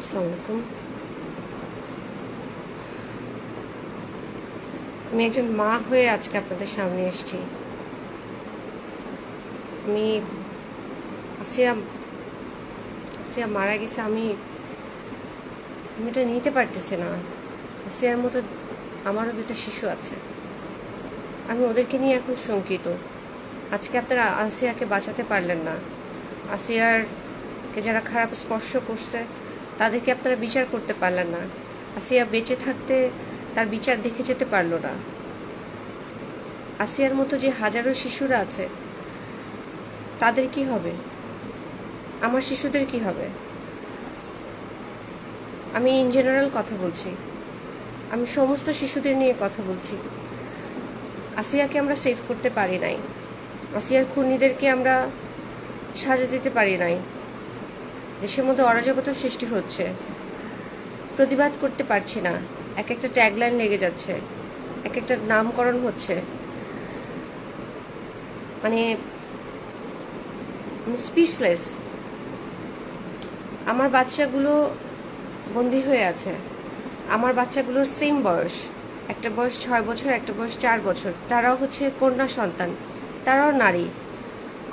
আসসালামু আলাইকুম। আমি একজন মা হয়ে আজকে আপনাদের সামনে এসেছি। আমি আসিয়া আসিয়া মারা গেছে, আমি এটা নিতে পারতেছি না। আসিয়ার মতো আমারও দুটো শিশু আছে, আমি ওদেরকে নিয়ে এখন শঙ্কিত। আজকে আপনারা আসিয়াকে বাঁচাতে পারলেন না। আসিয়ারকে যারা খারাপ স্পর্শ করছে তাদেরকে আপনারা বিচার করতে পারলেন না। আসিয়া বেঁচে থাকতে তার বিচার দেখে যেতে পারল না। আসিয়ার মতো যে হাজারো শিশুরা আছে তাদের কি হবে? আমার শিশুদের কি হবে? আমি ইন জেনারেল কথা বলছি, আমি সমস্ত শিশুদের নিয়ে কথা বলছি। আসিয়াকে আমরা সেভ করতে পারি নাই, আসিয়ার খুনিদেরকে আমরা সাজা দিতে পারি নাই। দেশের মধ্যে অরাজকতার সৃষ্টি হচ্ছে, প্রতিবাদ করতে পারছি না। এক একটা ট্যাগলাইন লেগে যাচ্ছে, এক একটা নামকরণ হচ্ছে, মানে স্পিচলেস। আমার বাচ্চাগুলো বন্দী হয়ে আছে, আমার বাচ্চাগুলোর সেম বয়স, একটা বয়স 6 বছর, একটা বয়স 4 বছর। তারাও হচ্ছে কন্যা সন্তান, তারাও নারী।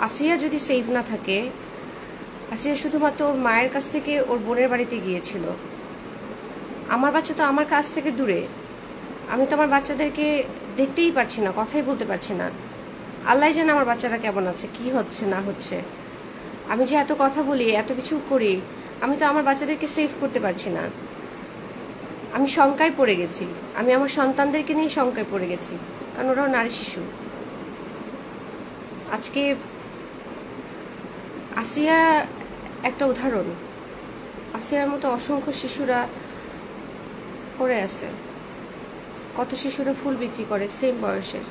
আসিয়া যদি সেফ না থাকে, আসিয়া শুধুমাত্র ওর মায়ের কাছ থেকে ওর বোনের বাড়িতে গিয়েছিল। আমার বাচ্চা তো আমার কাছ থেকে দূরে, আমি তো আমার বাচ্চাদেরকে দেখতেই পারছি না, কথাই বলতে পারছি না। আল্লাহ জানে আমার বাচ্চারা কেমন আছে, কি হচ্ছে না হচ্ছে। আমি যে এত কথা বলি, এত কিছু করি, আমি তো আমার বাচ্চাদেরকে সেভ করতে পারছি না। আমি শঙ্কায় পড়ে গেছি, আমি আমার সন্তানদেরকে নিয়ে শঙ্কায় পড়ে গেছি, কারণ ওরাও নারী শিশু। আজকে আসিয়া একটা উদাহরণ। আসিয়ার মতো অসংখ্য শিশুরা পড়ে আছে। কত শিশুরা ফুল বিক্রি করে সেম বয়সের,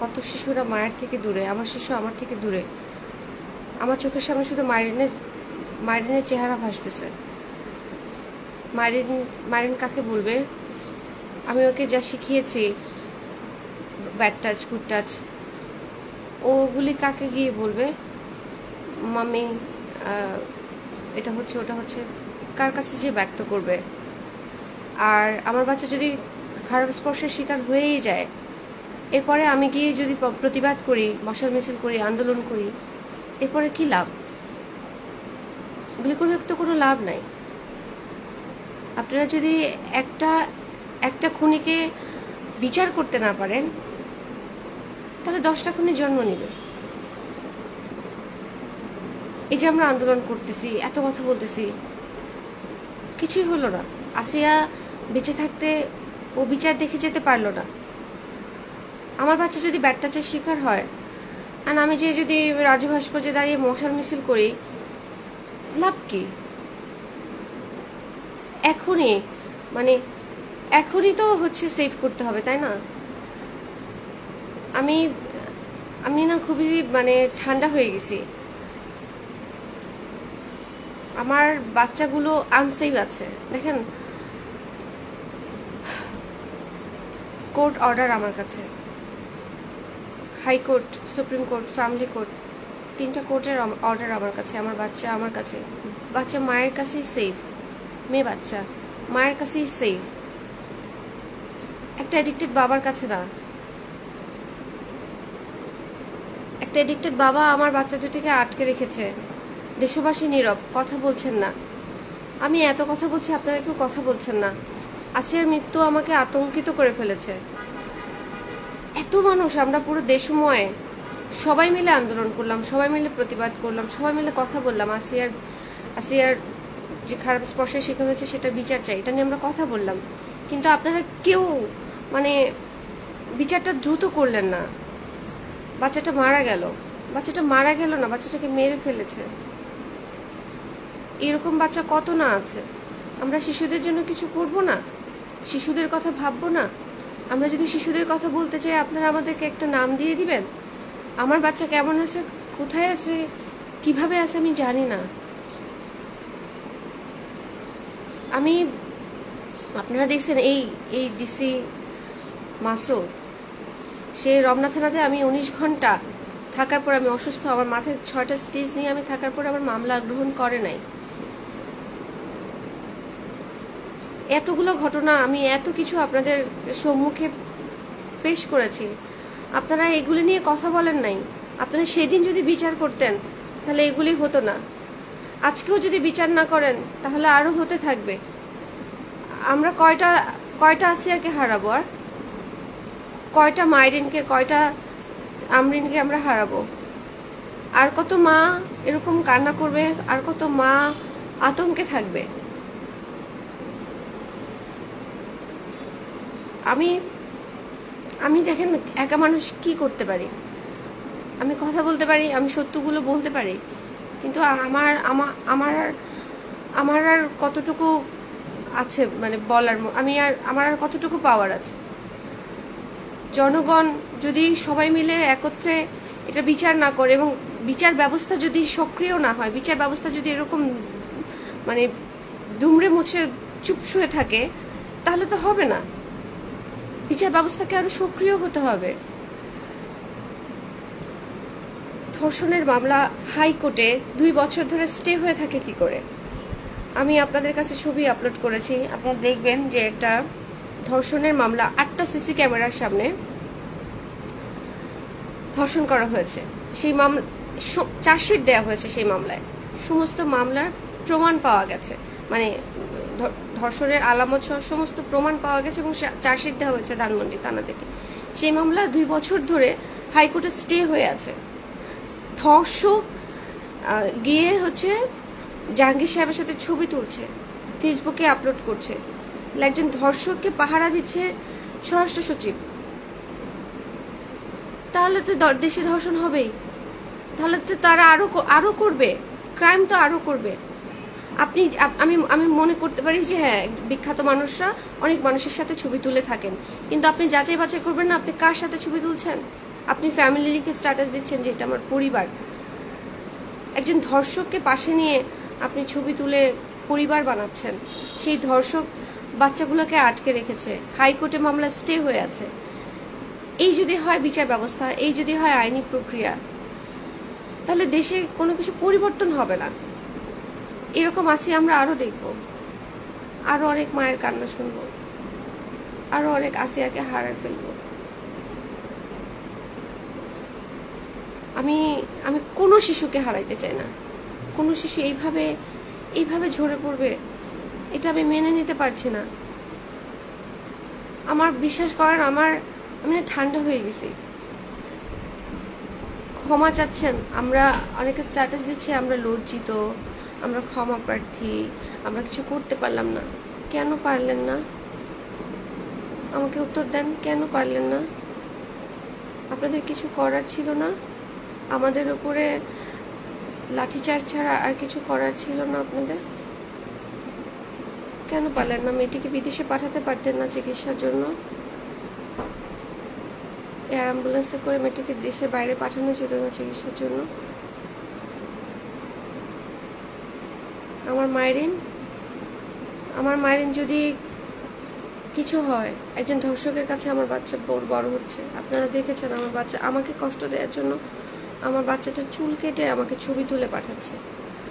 কত শিশুরা মায়ের থেকে দূরে। আমার শিশু আমার থেকে দূরে, আমার চোখের সামনে শুধু মারিনের চেহারা ভাসতেছে। মারিন কাকে বলবে? আমি ওকে যা শিখিয়েছি, ব্যাড টাচ, গুড টাচ, ওগুলি কাকে গিয়ে বলবে? মামি এটা হচ্ছে, ওটা হচ্ছে, কার কাছে যে ব্যক্ত করবে? আর আমার বাচ্চা যদি খারাপ স্পর্শের শিকার হয়েই যায়, এরপরে আমি গিয়ে যদি প্রতিবাদ করি, মশাল মিছিল করি, আন্দোলন করি, এরপরে কি লাভ? এগুলি করে তো কোনো লাভ নাই। আপনারা যদি একটা খুনিকে বিচার করতে না পারেন, তাহলে 10টা খুনি জন্ম নেবে। এই যে আমরা আন্দোলন করতেছি, এত কথা বলতেছি, কিছুই হলো না। আসিয়া বেঁচে থাকতে ও বিচার দেখে যেতে পারলো না। আমার বাচ্চা যদি ব্যাড টাচের শিকার হয়, আর আমি যে যদি রাজু ভাস্কর্যে দাঁড়িয়ে মশাল মিছিল করি, লাভ কি? এখনই তো হচ্ছে সেভ করতে হবে, তাই না? আমি না খুবই ঠান্ডা হয়ে গেছি। আমার বাচ্চাগুলো আনসেভ আছে। দেখেন, কোর্ট অর্ডার আমার কাছে, high court, supreme court, family court, 3টা কোর্টের অর্ডার আমার কাছে। আমার বাচ্চা আমার কাছে, বাচ্চা মায়ের কাছেই সেভ। মেয়ে বাচ্চা মায়ের কাছেই সেভ, একটা অ্যাডিক্টেড বাবার কাছে না। একটা অ্যাডিক্টেড বাবা আমার বাচ্চা দুটিকে আটকে রেখেছে। দেশবাসী নীরব, কথা বলছেন না। আমি এত কথা বলছি, আপনারা কেউ কথা বলছেন না। আসিয়ার মৃত্যু আমাকে আতঙ্কিত করে ফেলেছে। এত মানুষ, আমরা পুরো দেশময় সবাই মিলে আন্দোলন করলাম, সবাই মিলে প্রতিবাদ করলাম, সবাই মিলে কথা বললাম। আসিয়ার যে খারাপ স্পর্শের শিকার হয়েছে সেটার বিচার চাই, এটা নিয়ে আমরা কথা বললাম। কিন্তু আপনারা কেউ বিচারটা দ্রুত করলেন না। বাচ্চাটা মারা গেল না, বাচ্চাটাকে মেরে ফেলেছে। এরকম বাচ্চা কত না আছে। আমরা শিশুদের জন্য কিছু করব না? শিশুদের কথা ভাববো না? আমরা যদি শিশুদের কথা বলতে চাই, আপনারা আমাদেরকে একটা নাম দিয়ে দিবেন। আমার বাচ্চা কেমন আছে, কোথায় আছে, কিভাবে আছে, আমি জানি না। আপনারা দেখছেন এই ডিসি মাসুদ, সে রমনা থানাতে আমি 19 ঘন্টা থাকার পর, আমি অসুস্থ, আমার মাথায় 6টা স্টেজ নিয়ে আমি থাকার পর আমার মামলা গ্রহণ করে নাই। এতগুলো ঘটনা, আমি এত কিছু আপনাদের সম্মুখে পেশ করেছি, আপনারা এগুলি নিয়ে কথা বলেন নাই। আপনারা সেদিন যদি বিচার করতেন তাহলে এগুলি হতো না। আজকেও যদি বিচার না করেন তাহলে আরও হতে থাকবে। আমরা কয়টা আসিয়াকে হারাবো, আর কয়টা মাইরিনকে, কয়টা আমরিনকে আমরা হারাবো? আর কত মা এরকম কান্না করবে, আর কত মা আতঙ্কে থাকবে? আমি দেখেন, একা মানুষ কি করতে পারি? আমি কথা বলতে পারি, আমি সত্যগুলো বলতে পারি, কিন্তু আমার আর কতটুকু আছে মানে বলার, আমার আর কতটুকু পাওয়ার আছে? জনগণ যদি সবাই মিলে একত্রে এটা বিচার না করে, এবং বিচার ব্যবস্থা যদি সক্রিয় না হয়, বিচার ব্যবস্থা যদি এরকম মানে দুমড়ে মুছে চুপ শুয়ে থাকে, তাহলে তো হবে না। বিচার ব্যবস্থাকে আরো সক্রিয় হতে হবে। ধর্ষণের মামলা হাইকোর্টে 2 বছর ধরে স্টে হয়ে থাকে কি করে? আমি আপনাদের কাছে ছবি আপলোড করেছি, আপনারা দেখবেন যে একটা ধর্ষণের মামলা 8টা সিসি ক্যামেরার সামনে ধর্ষণ করা হয়েছে। সেই মামলা চার্জশিট দেওয়া হয়েছে, সেই মামলায় সমস্ত মামলার প্রমাণ পাওয়া গেছে, মানে ধর্ষণের আলামত সহ সমস্ত প্রমাণ পাওয়া গেছে এবং চার্জশিট দেওয়া হয়েছে ধানমন্ডি থানা থেকে। সেই মামলা 2 বছর ধরে হাইকোর্টে স্টে হয়ে আছে। ধর্ষক গিয়ে জাহাঙ্গীর সাহেবের সাথে ছবি তুলছে, ফেসবুকে আপলোড করছে। একজন ধর্ষককে পাহারা দিচ্ছে স্বরাষ্ট্র সচিব। তাহলে তো দেশে ধর্ষণ হবেই, তাহলে তো তারা আরো করবে, ক্রাইম তো আরো করবে। আমি মনে করতে পারি যে হ্যাঁ, বিখ্যাত মানুষরা অনেক মানুষের সাথে ছবি তুলে থাকেন, কিন্তু আপনি যাচাই বাছাই করবেন না আপনি কার সাথে ছবি তুলছেন। আপনি ফ্যামিলি লিখে স্ট্যাটাস দিচ্ছেন যে এটা আমার পরিবার। একজন ধর্ষককে পাশে নিয়ে আপনি ছবি তুলে পরিবার বানাচ্ছেন। সেই ধর্ষক বাচ্চাগুলোকে আটকে রেখেছে, হাইকোর্টে মামলা স্টে হয়ে আছে। এই যদি হয় বিচার ব্যবস্থা, এই যদি হয় আইনি প্রক্রিয়া, তাহলে দেশে কোনো কিছু পরিবর্তন হবে না। এরকম আসি আমরা আরো দেখব, আরো অনেক মায়ের কান্না শুনবো, আরো অনেক আসিয়াকে হারায় ফেলবো। আমি কোনো শিশুকে হারাইতে চাই না। কোনো শিশু এইভাবে ঝরে পড়বে, এটা আমি মেনে নিতে পারছি না। আমার বিশ্বাস করেন, আমি ঠান্ডা হয়ে গেছি। ক্ষমা চাচ্ছেন, আমরা অনেকে স্ট্যাটাস দিচ্ছে আমরা লজ্জিত, আমরা ক্ষমা প্রার্থী, আমরা কিছু করতে পারলাম না। কেন পারলেন না? আমাকে উত্তর দেন, কেন পারলেন না? আপনাদের কিছু করার ছিল না? আমাদের উপরে লাঠিচার্জ ছাড়া আর কিছু করার ছিল না আপনাদের? কেন পারলেন না? মেয়েটিকে বিদেশে পাঠাতে পারতেন না চিকিৎসার জন্য? এয়ার অ্যাম্বুলেন্সে করে মেয়েটিকে দেশের বাইরে পাঠানো যেত না চিকিৎসার জন্য? আমার মায়েরিন যদি কিছু হয়, একজন ধর্ষকের কাছে আমার বাচ্চা বড় হচ্ছে। আপনারা দেখেছেন আমার বাচ্চা আমাকে কষ্ট দেওয়ার জন্য আমার বাচ্চাটা চুল কেটে আমাকে ছবি তুলে পাঠাচ্ছে,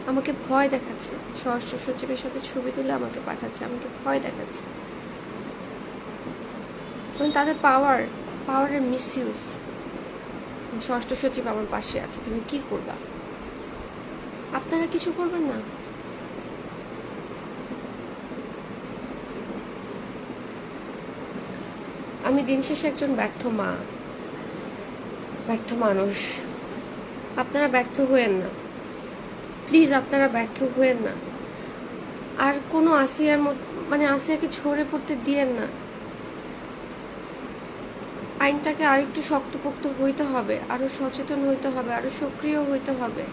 আমাকে ভয় দেখাচ্ছে, স্বরাষ্ট্র সচিবের সাথে ছবি তুলে আমাকে পাঠাচ্ছে, আমাকে ভয় দেখাচ্ছে। তাদের পাওয়ারের মিসইউজ। স্বরাষ্ট্র সচিব আমার পাশে আছে, তুমি কি করবা? আপনারা কিছু করবেন না? আমি দিন শেষে একজন ব্যর্থ মা, ব্যর্থ মানুষ। আপনারা ব্যর্থ হয়েন না, প্লিজ, আপনারা ব্যর্থ হয়েন না। আর কোনো আসিয়াকে ছড়ে পড়তে দিয়েন না। আইনটাকে আর একটু শক্তপোক্ত হইতে হবে, আরো সচেতন হইতে হবে, আরো সক্রিয় হইতে হবে।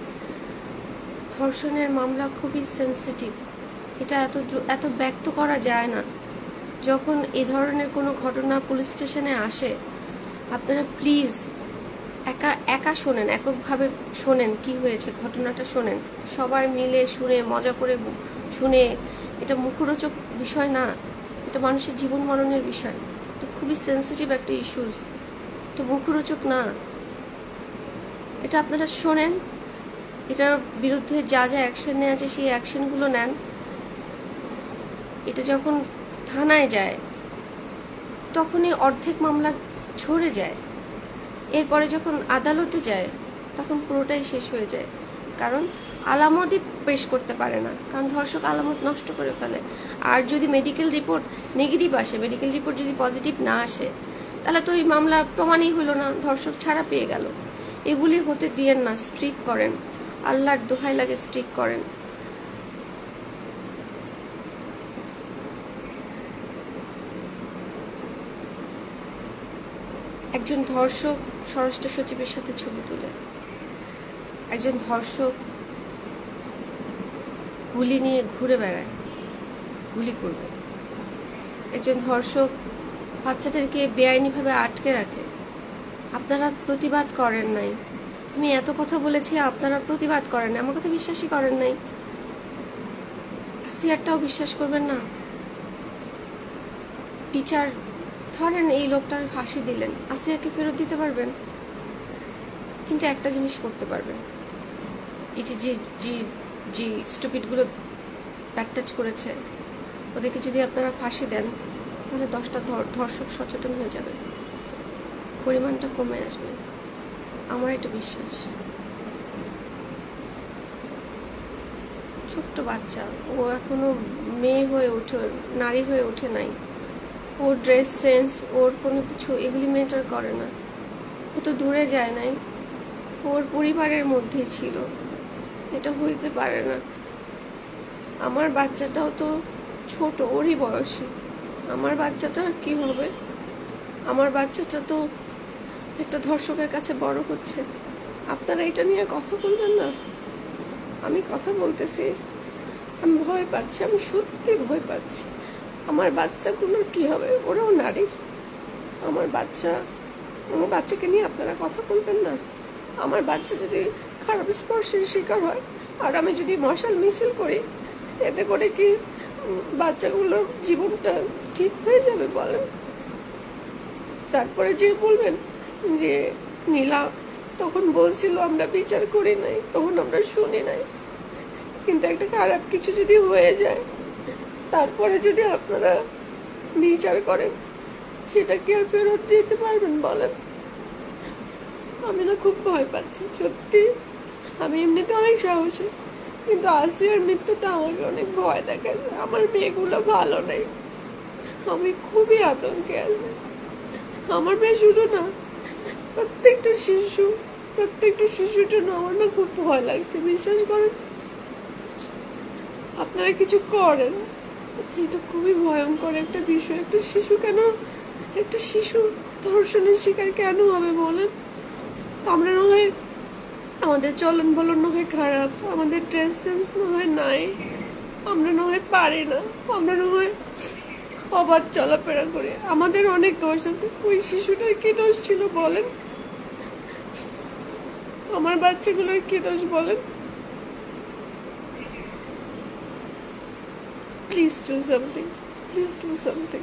ধর্ষণের মামলা খুবই সেন্সিটিভ, এটা এত ব্যক্ত করা যায় না। যখন এই ধরনের কোনো ঘটনা পুলিশ স্টেশনে আসে, আপনারা প্লিজ একা শোনেন, এককভাবে শোনেন কি হয়েছে, ঘটনাটা শোনেন, সবাই মিলে শুনে মজা করে শুনে। এটা মুখরোচক বিষয় না, এটা মানুষের জীবন মরণের বিষয়। তো খুবই সেন্সিটিভ একটা ইস্যুস, তো মুখরোচক না। এটা আপনারা শোনেন, এটার বিরুদ্ধে যা যা অ্যাকশন নেওয়া আছে সেই অ্যাকশনগুলো নেন। এটা যখন থানায় যায় তখনই অর্ধেক মামলা ঝরে যায়। এরপরে যখন আদালতে যায় তখন পুরোটাই শেষ হয়ে যায়, কারণ আলামতই পেশ করতে পারে না, কারণ ধর্ষক আলামত নষ্ট করে ফেলে। আর যদি মেডিকেল রিপোর্ট নেগেটিভ আসে, মেডিকেল রিপোর্ট যদি পজিটিভ না আসে, তাহলে তো ওই মামলা প্রমাণই হলো না, ধর্ষক ছাড়া পেয়ে গেল। এগুলি হতে দিয়েন না, স্ট্রিক করেন, আল্লাহর দোহাই লাগে স্ট্রিক করেন। একজন ধর্ষক স্বরাষ্ট্র সচিবের সাথে ছবি তুলে, একজন ধর্ষক গুলি নিয়ে ঘুরে বেড়ায়, গুলি করবে, একজন ধর্ষক বাচ্চাদেরকে বেআইনিভাবে আটকে রাখে। আপনারা প্রতিবাদ করেন নাই। আমি এত কথা বলেছি, আপনারা প্রতিবাদ করেন না, আমার কথা বিশ্বাসই করেন নাই। আসিয়ারটাও বিশ্বাস করবেন না। বিচার ধরেন এই লোকটার ফাঁসি দিলেন, আসিয়াকে ফেরত দিতে পারবেন, কিন্তু একটা জিনিস করতে পারবেন, এটি যে স্টুপিডগুলো ব্যাকটাচ করেছে ওদেরকে যদি আপনারা ফাঁসি দেন, তাহলে 10টা ধর্ষক সচেতন হয়ে যাবে, পরিমাণটা কমে আসবে, আমার এটা বিশ্বাস। ছোট্ট বাচ্চা, ও এখনো মেয়ে হয়ে ওঠে, নারী হয়ে ওঠে নাই, ওর ড্রেস সেন্স, ওর কোনো কিছু এগুলি ম্যাটার করে না। ও তো দূরে যায় নাই, ওর পরিবারের মধ্যেই ছিল, এটা হইতে পারে না। আমার বাচ্চাটাও তো ছোট, ওরই বয়সী, আমার বাচ্চাটা কি হবে? আমার বাচ্চাটা তো একটা ধর্ষকের কাছে বড় হচ্ছে। আপনারা এটা নিয়ে কথা বলবেন না? আমি কথা বলতেছি, আমি ভয় পাচ্ছি, আমি সত্যি ভয় পাচ্ছি। আমার বাচ্চাগুলোর কি হবে? ওরাও নারী। আমার বাচ্চাকে নিয়ে আপনারা কথা বলবেন না? আমার বাচ্চা যদি খারাপ স্পর্শের শিকার হয় আর আমি যদি মশাল মিছিল করি, এতে করে কি বাচ্চাগুলোর জীবনটা ঠিক হয়ে যাবে বলেন? তারপরে যে বলবেন যে নীলা তখন বলছিল আমরা বিচার করি নাই, তখন আমরা শুনি নাই, কিন্তু একটা খারাপ কিছু যদি হয়ে যায় তারপরে যদি আপনারা বিচার করেন, সেটা কি আর ফেরত দিতে পারবেন বলেন? আমি না খুব ভয় পাচ্ছি সত্যি। আমি এমনিতে অনেক সাহসী, কিন্তু আসিয়ার মৃত্যুটা আমাকে অনেক ভয় দেখাচ্ছে। আমার মেয়েগুলো ভালো নেই, আমি খুবই আতঙ্কে আছি। আমার মেয়ে শুধু না, প্রত্যেকটা শিশুর জন্য আমার না খুব ভয় লাগছে। বিশ্বাস করেন, আপনারা কিছু করেন, এটা খুবই ভয়ঙ্কর একটা বিষয়। একটা শিশু ধর্ষণের শিকার কেন হবে বলেন? আমরা না হয় আমাদের চলন বলন না হয় খারাপ, আমাদের ড্রেস সেন্স না হয় নাই, আমরা না হয় পারি না, আমরা না হয় অবাধ চলাফেরা করে, আমাদের অনেক দোষ আছে। ওই শিশুটার কি দোষ ছিল বলেন? আমার বাচ্চাগুলোর কি দোষ বলেন? Please do something, please do something.